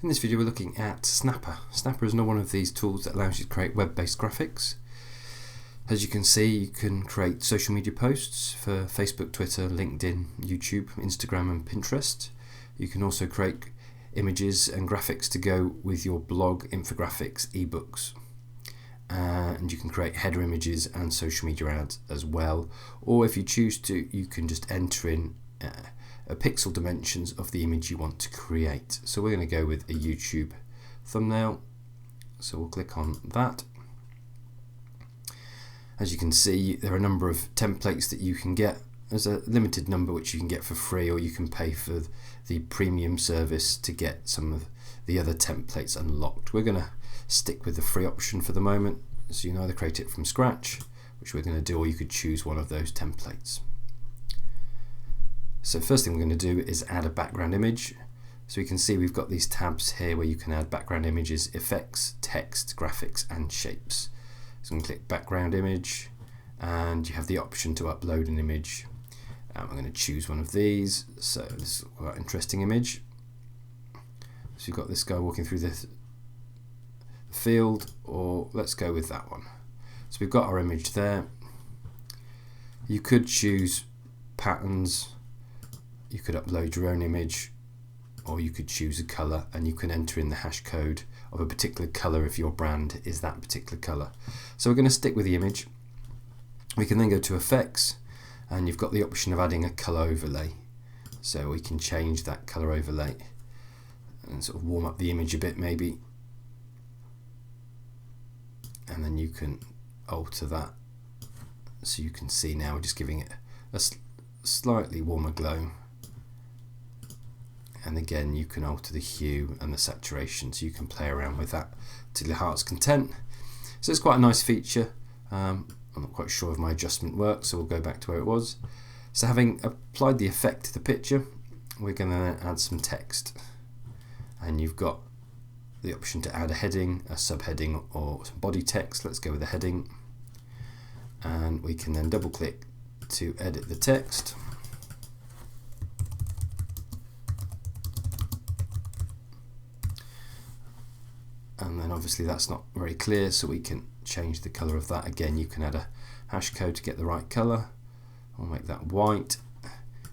In this video we're looking at Snappa. Snappa is another one of these tools that allows you to create web-based graphics. As you can see, you can create social media posts for Facebook, Twitter, LinkedIn, YouTube, Instagram and Pinterest. You can also create images and graphics to go with your blog, infographics, ebooks. And you can create header images and social media ads as well. Or if you choose to, you can just enter in pixel dimensions of the image you want to create. So we're going to go with a YouTube thumbnail. So we'll click on that. As you can see, there are a number of templates that you can get. There's a limited number which you can get for free, or you can pay for the premium service to get some of the other templates unlocked. We're going to stick with the free option for the moment. So you can either create it from scratch, which we're going to do, or you could choose one of those templates. So first thing we're going to do is add a background image. So we can see we've got these tabs here where you can add background images, effects, text, graphics and shapes. So I'm going to click background image and you have the option to upload an image. I'm going to choose one of these. So this is quite an interesting image. So you've got this guy walking through the field, or let's go with that one. So we've got our image there. You could choose patterns. You could upload your own image, or you could choose a color and you can enter in the hash code of a particular color if your brand is that particular color. So we're going to stick with the image. We can then go to effects and you've got the option of adding a color overlay. So we can change that color overlay and sort of warm up the image a bit maybe. And then you can alter that. So you can see now we're just giving it a slightly warmer glow. And again, you can alter the hue and the saturation, so you can play around with that to your heart's content. So it's quite a nice feature. I'm not quite sure if my adjustment works, so we'll go back to where it was. So having applied the effect to the picture, we're going to add some text. And you've got the option to add a heading, a subheading or some body text. Let's go with a heading. And we can then double click to edit the text. And then obviously that's not very clear, so we can change the color of that. Again, you can add a hash code to get the right color. I'll make that white.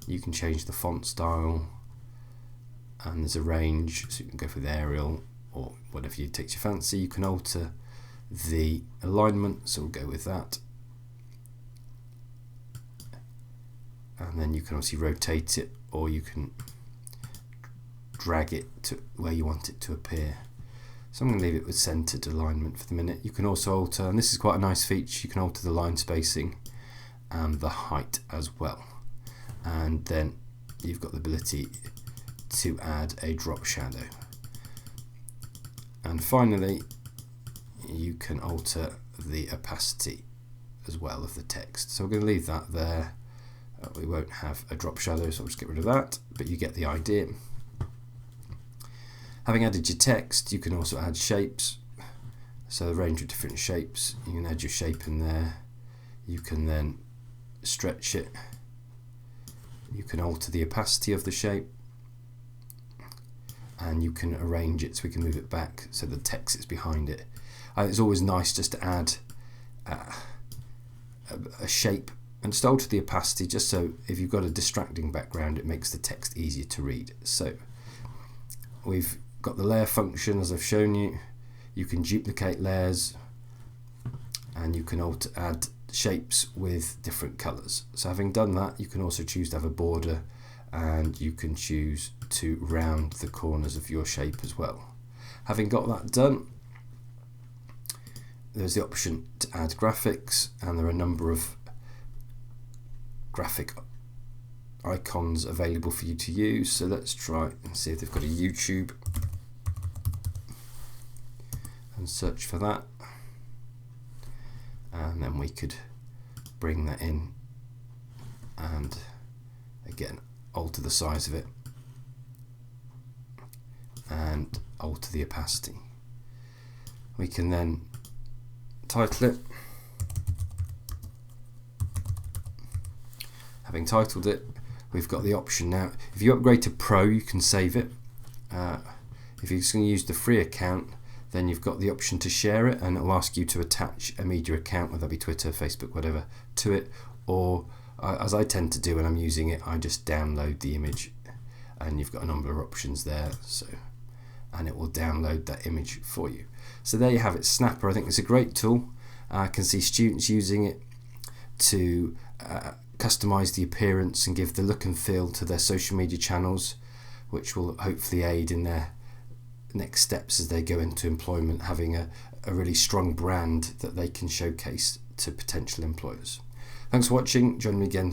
You can change the font style, and there's a range, so you can go for the Arial or whatever takes your fancy. You can alter the alignment, so we'll go with that. And then you can obviously rotate it, or you can drag it to where you want it to appear. So I'm going to leave it with centered alignment for the minute. You can also alter, and this is quite a nice feature, you can alter the line spacing and the height as well. And then you've got the ability to add a drop shadow. And finally, you can alter the opacity as well of the text. So we're going to leave that there. We won't have a drop shadow, so I'll just get rid of that, but you get the idea. Having added your text, you can also add shapes. So a range of different shapes. You can add your shape in there. You can then stretch it. You can alter the opacity of the shape. And you can arrange it so we can move it back so the text is behind it. It's always nice just to add a shape and just alter the opacity, just so if you've got a distracting background, it makes the text easier to read. So we've got the layer function, as I've shown you. You can duplicate layers and you can add shapes with different colors. So having done that, you can also choose to have a border, and you can choose to round the corners of your shape as well. Having got that done, there's the option to add graphics, and there are a number of graphic icons available for you to use. So let's try and see if they've got a YouTube and search for that, and then we could bring that in and again alter the size of it and alter the opacity. We can then title it. Having titled it, we've got the option now. If you upgrade to Pro, you can save it. If you're just going to use the free account, then you've got the option to share it, and it'll ask you to attach a media account, whether that be Twitter, Facebook, whatever, to it. Or as I tend to do when I'm using it, I just download the image, and you've got a number of options there, and it will download that image for you. So there you have it, Snappa. I think it's a great tool. I can see students using it to customize the appearance and give the look and feel to their social media channels, which will hopefully aid in their next steps as they go into employment, having a really strong brand that they can showcase to potential employers. Thanks for watching. Join me again